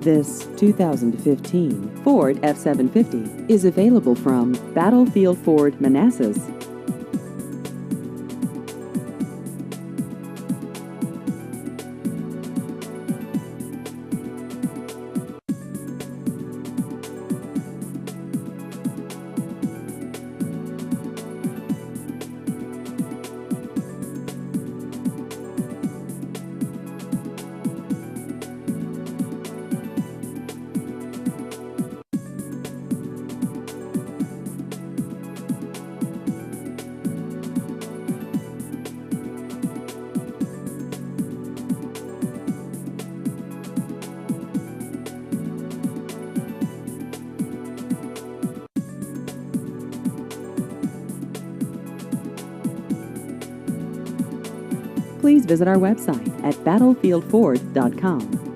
This 2015 Ford F-750 is available from Battlefield Ford, Manassas. Please visit our website at battlefieldford.com.